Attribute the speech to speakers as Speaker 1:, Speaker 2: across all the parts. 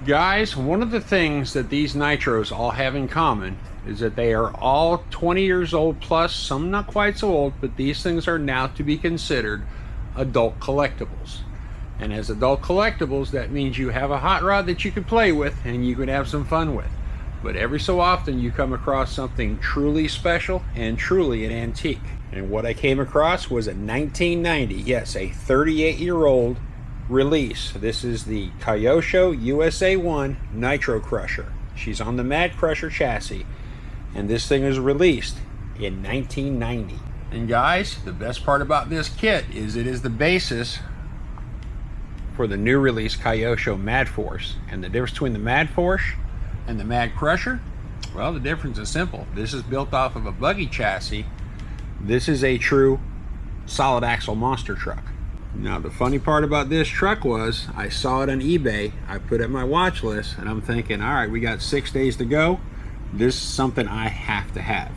Speaker 1: Guys, one of the things that these nitros all have in common is that they are all 20 years old plus, some not quite so old, but these things are now to be considered adult collectibles. And as adult collectibles, that means you have a hot rod that you could play with and you could have some fun with. But every so often you come across something truly special and truly an antique. And what I came across was a 1990, yes, a 38-year-old release. This is the Kyosho USA-1 MadCrusher. She's on the MadCrusher chassis, and this thing was released in 1990. And guys, the best part about this kit is it is the basis for the new release Kyosho MadForce. And the difference between the MadForce and the MadCrusher, well, the difference is simple. This is built off of a buggy chassis. This is a true solid axle monster truck. Now the funny part about this truck was I saw it on eBay, I put it on my watch list, and I'm thinking, all right, we got 6 days to go. This is something I have to have.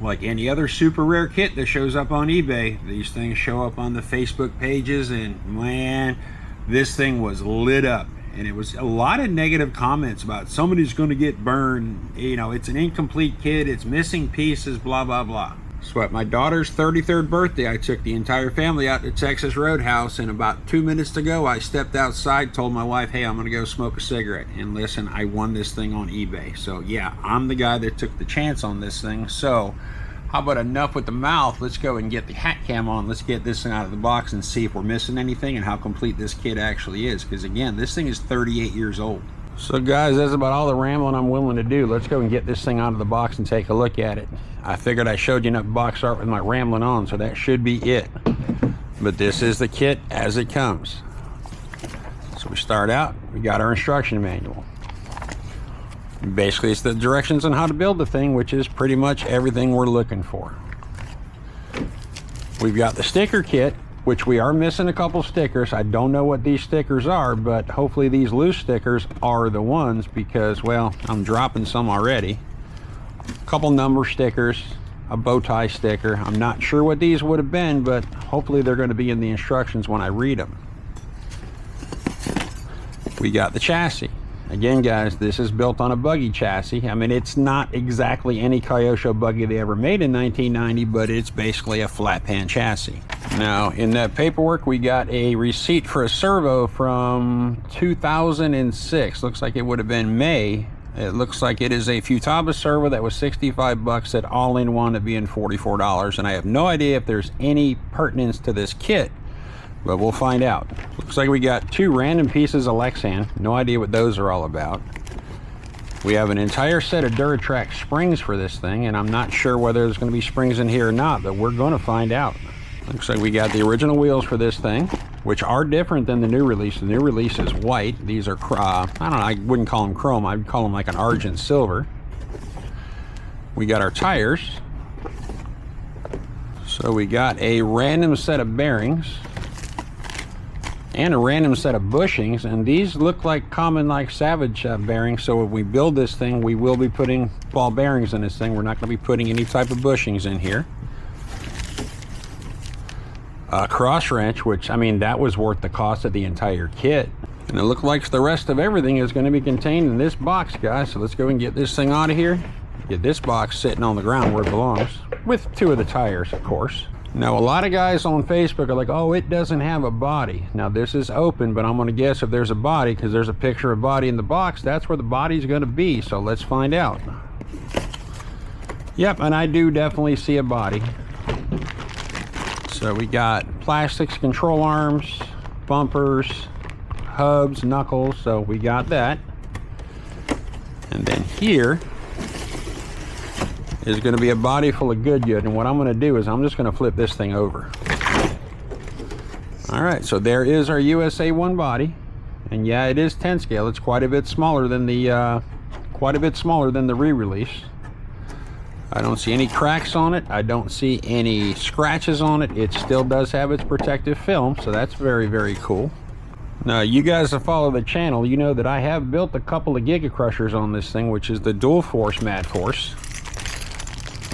Speaker 1: Like any other super rare kit that shows up on eBay, these things show up on the Facebook pages, and man, this thing was lit up. And it was a lot of negative comments about somebody's going to get burned, you know, it's an incomplete kit, it's missing pieces, blah blah blah. So at my daughter's 33rd birthday, I took the entire family out to Texas Roadhouse, and about 2 minutes to go, I stepped outside, told my wife, hey, I'm gonna go smoke a cigarette. And listen, I won this thing on eBay. So yeah, I'm the guy that took the chance on this thing. So how about enough with the mouth? Let's go and get the hat cam on. Let's get this thing out of the box and see if we're missing anything and how complete this kit actually is. Because again, this thing is 38 years old. So guys, that's about all the rambling I'm willing to do. Let's go and get this thing out of the box and take a look at it. I figured I showed you enough box art with my rambling on, so that should be it. But this is the kit as it comes. So we start out, we got our instruction manual. Basically, it's the directions on how to build the thing, which is pretty much everything we're looking for. We've got the sticker kit, which we are missing a couple stickers. I don't know what these stickers are, but hopefully these loose stickers are the ones, because, well, I'm dropping some already. A couple number stickers, a bow tie sticker. I'm not sure what these would have been, but hopefully they're going to be in the instructions when I read them. We got the chassis. Again, guys, this is built on a buggy chassis. I mean, it's not exactly any Kyosho buggy they ever made in 1990, but it's basically a flat pan chassis. Now, in that paperwork, we got a receipt for a servo from 2006. Looks like it would have been May. It looks like it is a Futaba servo that was 65 bucks at all-in-one at being $44. And I have no idea if there's any pertinence to this kit, but we'll find out. Looks like we got 2 random pieces of Lexan. No idea what those are all about. We have an entire set of Duratrack springs for this thing, and I'm not sure whether there's going to be springs in here or not, but we're going to find out. Looks like we got the original wheels for this thing, which are different than the new release. The new release is white. These are, I don't know, I wouldn't call them chrome. I'd call them like an argent silver. We got our tires. So we got a random set of bearings and a random set of bushings, and these look like common like Savage bearings. So if we build this thing, we will be putting ball bearings in this thing. We're not going to be putting any type of bushings in here. Cross wrench, which, I mean, that was worth the cost of the entire kit. And it looked like the rest of everything is going to be contained in this box, guys. So let's go and get this thing out of here. Get this box sitting on the ground where it belongs, with 2 of the tires, of course. Now, a lot of guys on Facebook are like, oh, it doesn't have a body. Now, this is open, but I'm going to guess if there's a body, because there's a picture of body in the box, that's where the body's going to be. So let's find out. Yep, and I do definitely see a body. So we got plastics, control arms, bumpers, hubs, knuckles, so we got that. And then here is going to be a body full of good, and what I'm going to do is I'm just going to flip this thing over. All right, so there is our USA-1 body, and yeah, it is 10 scale. It's quite a bit smaller than the re-release. I don't see any cracks on it. I don't see any scratches on it. It still does have its protective film, so that's very, very cool. Now, you guys that follow the channel, you know that I have built a couple of Giga Crushers on this thing, which is the dual force MadForce.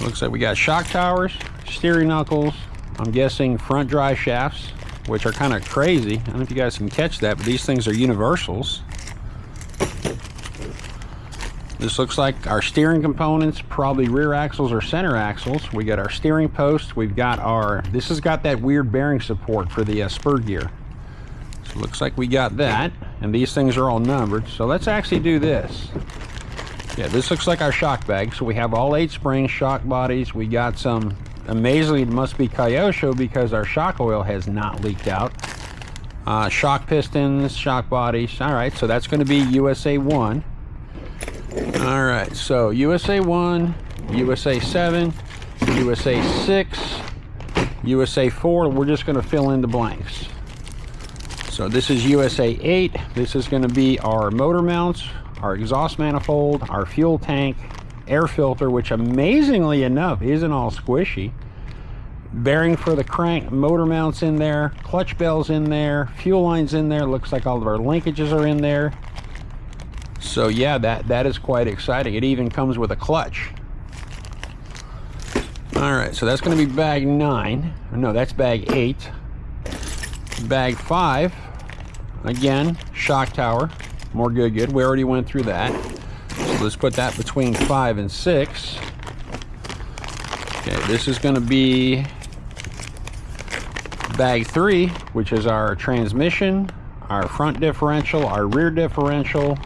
Speaker 1: Looks like we got shock towers, steering knuckles, I'm guessing front drive shafts, which are kind of crazy. I don't know if you guys can catch that, but these things are universals. This looks like our steering components, probably rear axles or center axles. We got our steering post. We've got our, this has got that weird bearing support for the spur gear. So it looks like we got that, and these things are all numbered. So let's actually do this. Yeah, this looks like our shock bag. So we have all 8 springs, shock bodies. We got some, amazingly it must be Kyosho because our shock oil has not leaked out. Shock pistons, shock bodies. All right, so that's going to be USA-1. All right, so USA-1, USA-7, USA-6, USA-4. We're just going to fill in the blanks. So this is USA-8. This is going to be our motor mounts, our exhaust manifold, our fuel tank, air filter, which amazingly enough isn't all squishy. Bearing for the crank, motor mounts in there, clutch bells in there, fuel lines in there. Looks like all of our linkages are in there. So yeah, that is quite exciting. It even comes with a clutch. All right, so that's going to be bag 9. No, that's bag 8. Bag 5, again, shock tower. More good. We already went through that. So let's put that between 5 and 6. Okay, this is going to be bag 3, which is our transmission, our front differential, our rear differential,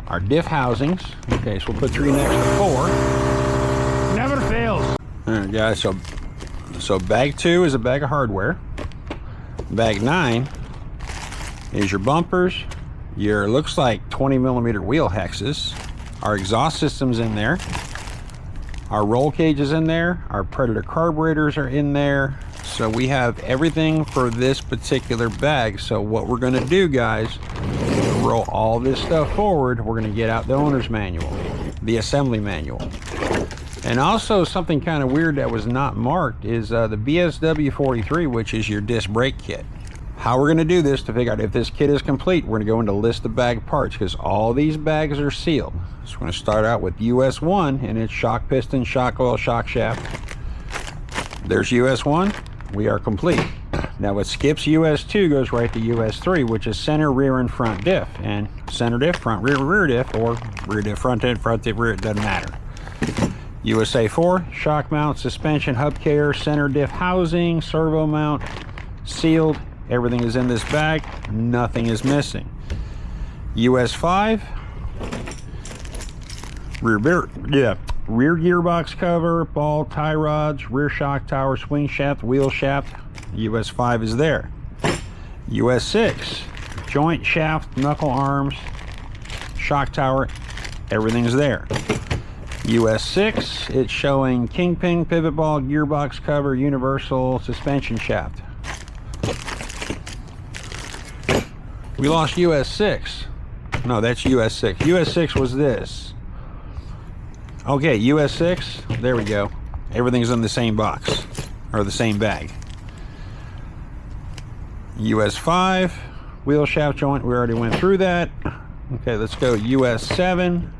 Speaker 1: our diff housings. Okay, so we'll put 3 next to 4. Never fails. All right, guys, so bag 2 is a bag of hardware. Bag 9 is your bumpers, your looks like 20mm wheel hexes, our exhaust system's in there, our roll cage is in there, our Predator carburetors are in there. So we have everything for this particular bag. So what we're going to do, guys, roll all this stuff forward. We're going to get out the owner's manual, the assembly manual. And also something kind of weird that was not marked is the BSW-43, which is your disc brake kit. How we're going to do this to figure out if this kit is complete, we're going to go into list of bag parts because all these bags are sealed. So we're going to start out with US-1 and it's shock piston, shock oil, shock shaft. There's US-1. We are complete. Now it skips US-2, goes right to US-3, which is center, rear, and front diff. And center diff, front, rear diff, or rear diff, front diff, rear, it doesn't matter. USA-4, shock mount, suspension, hubcap, center diff housing, servo mount, sealed. Everything is in this bag. Nothing is missing. US-5, rear gearbox cover, ball, tie rods, rear shock tower, swing shaft, wheel shaft. US-5 is there. US-6, joint, shaft, knuckle arms, shock tower, everything's there. US-6, it's showing kingpin, pivot ball, gearbox cover, universal suspension shaft. We lost US-6. No, that's US-6. US-6 was this. Okay, US-6, there we go. Everything's in the same box, or the same bag. US-5, wheel shaft joint, we already went through that. Okay, let's go US-7.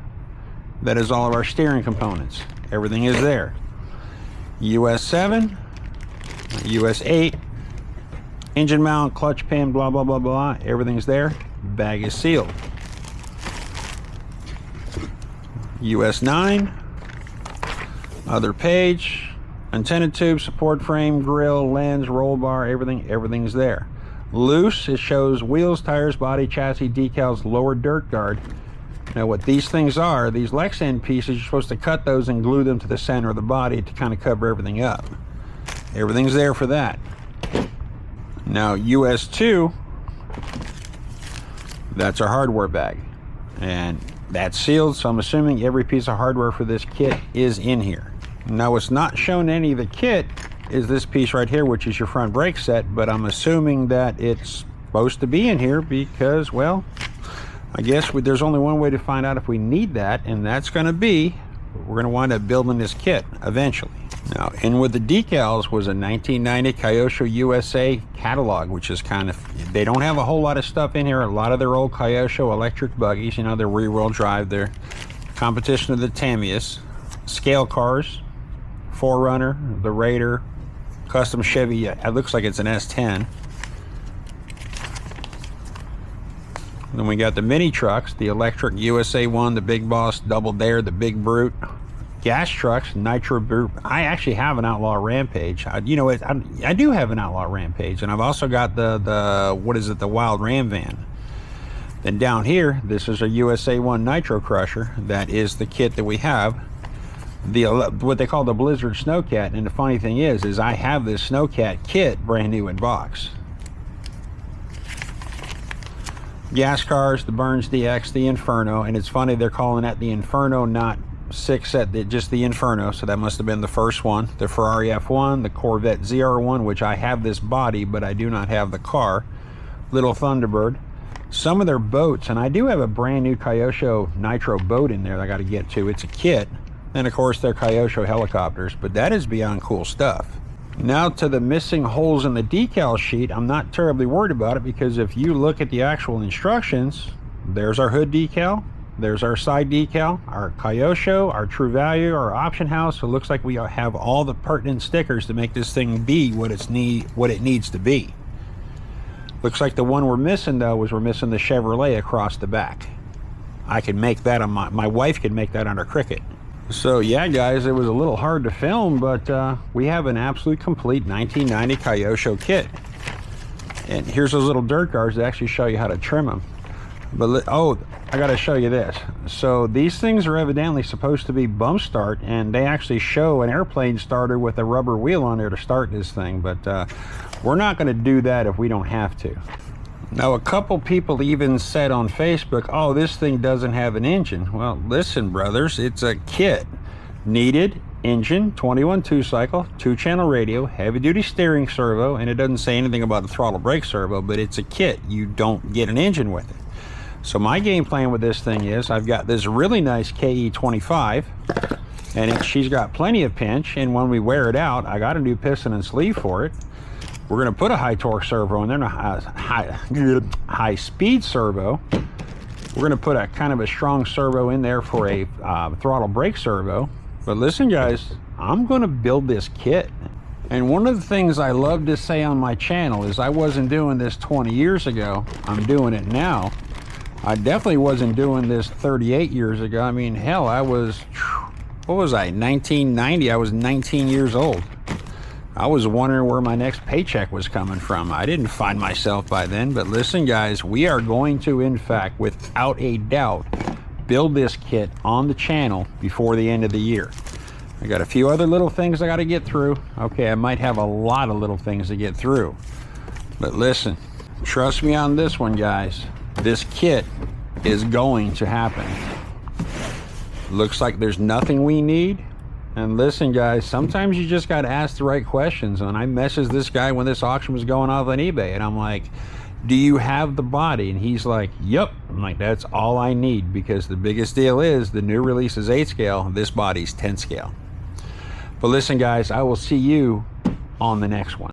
Speaker 1: That is all of our steering components. Everything is there. US-7, US-8, engine mount, clutch pin, blah, blah, blah, blah. Everything's there. Bag is sealed. US-9, other page, antenna tube, support frame, grill, lens, roll bar, everything's there. Loose, it shows wheels, tires, body, chassis, decals, lower dirt guard. Now what these things are, these Lexan pieces, you're supposed to cut those and glue them to the center of the body to kind of cover everything up. Everything's there for that. Now US-2, that's our hardware bag. And that's sealed, so I'm assuming every piece of hardware for this kit is in here. Now what's not shown in any of the kit is this piece right here, which is your front brake set, but I'm assuming that it's supposed to be in here because, well, I guess there's only one way to find out if we need that, and that's going to be, we're going to wind up building this kit eventually. Now, in with the decals was a 1990 Kyosho USA catalog, which is kind of, they don't have a whole lot of stuff in here. A lot of their old Kyosho electric buggies, you know, they're rear-wheel drive, they're competition of the Tamias, scale cars, 4Runner, the Raider, custom Chevy, it looks like it's an S10. Then we got the mini trucks, the electric USA-1, the Big Boss, Double Dare, the Big Brute. Gas trucks, Nitro Brute. I actually have an Outlaw Rampage. You know what? I do have an Outlaw Rampage, and I've also got the what is it? The Wild Ram Van. Then down here, this is a USA-1 Nitro Crusher. That is the kit that we have. What they call the Blizzard Snowcat. And the funny thing is I have this Snowcat kit brand new in box. Gas cars, the Burns DX, the Inferno, and it's funny they're calling that the Inferno, not 6 at just the Inferno, so that must have been the first one. The Ferrari F1, the Corvette ZR1, which I have this body, but I do not have the car. Little Thunderbird. Some of their boats, and I do have a brand new Kyosho Nitro boat in there that I got to get to. It's a kit. And of course their Kyosho helicopters, but that is beyond cool stuff. Now to the missing holes in the decal sheet, I'm not terribly worried about it, because if you look at the actual instructions, there's our hood decal, there's our side decal, our Kyosho, our True Value, our option house. So it looks like we have all the pertinent stickers to make this thing be what it needs to be. Looks like the one we're missing though is we're missing the Chevrolet across the back. I can make that on my wife can make that on her Cricket. So yeah guys, it was a little hard to film, but we have an absolute complete 1990 Kyosho kit. And here's those little dirt guards that actually show you how to trim them. But oh, I gotta show you this. So these things are evidently supposed to be bump start, and they actually show an airplane starter with a rubber wheel on there to start this thing, but we're not gonna do that if we don't have to. Now, a couple people even said on Facebook, oh, this thing doesn't have an engine. Well, listen, brothers, it's a kit. Needed engine, 21 2-cycle, 2-channel radio, heavy-duty steering servo, and it doesn't say anything about the throttle brake servo, but it's a kit. You don't get an engine with it. So my game plan with this thing is I've got this really nice KE25, and she's got plenty of pinch, and when we wear it out, I got a new piston and sleeve for it. We're going to put a high torque servo in there, and a high speed servo. We're going to put a kind of a strong servo in there for a throttle brake servo. But listen guys, I'm going to build this kit. And one of the things I love to say on my channel is I wasn't doing this 20 years ago. I'm doing it now. I definitely wasn't doing this 38 years ago. I mean, hell, I was, what was I, 1990? I was 19 years old. I was wondering where my next paycheck was coming from. I didn't find myself by then, but listen guys, we are going to, in fact, without a doubt, build this kit on the channel before the end of the year. I got a few other little things I got to get through. Okay, I might have a lot of little things to get through, but listen, trust me on this one, guys. This kit is going to happen. Looks like there's nothing we need. And listen guys, sometimes you just got to ask the right questions. And I messaged this guy when this auction was going off on eBay, and I'm like, do you have the body? And he's like, yep. I'm like, that's all I need, because the biggest deal is the new release is 8 scale, this body's 10 scale. But listen guys, I will see you on the next one.